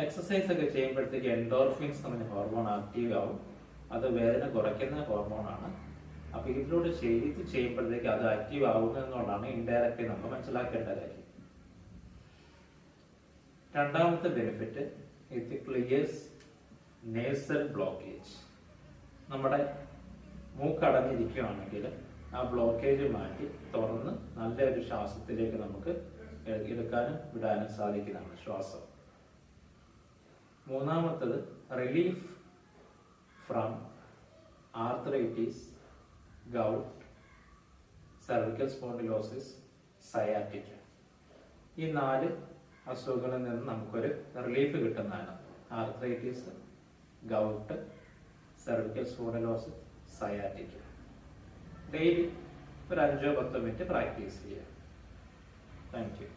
Exercise ഒക്കെ ചെയ്യുമ്പോഴത്തേക്ക് endorphins എന്ന ഹോർമോൺ ആക്റ്റീവ് ആവും. അത് വേദന കുറയ്ക്കുന്ന ഹോർമോണാണ്. അപ്പൊ ഇതിലൂടെ ചെയ്യുമ്പോഴത്തേക്ക് അത് ആക്റ്റീവ് ആവുന്നു എന്നുള്ളതാണ് ഇൻഡയറക്റ്റ്ലി നമ്മൾ മനസ്സിലാക്കേണ്ട കാര്യം. രണ്ടാമത്തെ ബെനിഫിറ്റ്, ഇത് ക്ലിയേഴ്സ് നേസൽ ബ്ലോക്കേജ്. നമ്മുടെ മൂക്കടഞ്ഞിരിക്കുകയാണെങ്കിൽ ആ ബ്ലോക്കേജ് മാറ്റി തുറന്ന് നല്ലൊരു ശ്വാസത്തിലേക്ക് നമുക്ക് എടുക്കാനും വിടാനും സാധിക്കുന്നതാണ് ശ്വാസം. മൂന്നാമത്തത്, relief from arthritis, gout, cervical spondylosis, sciatica. ഈ 4 അസുഖങ്ങളിൽ നിന്ന് നമുക്കൊരു റിലീഫ് കിട്ടുന്നതാണ്. Arthritis, gout, cervical spondylosis, sciatica. Daily ഒരു 5-10 മിനിറ്റ് പ്രാക്ടീസ് ചെയ്യാം. Thank U.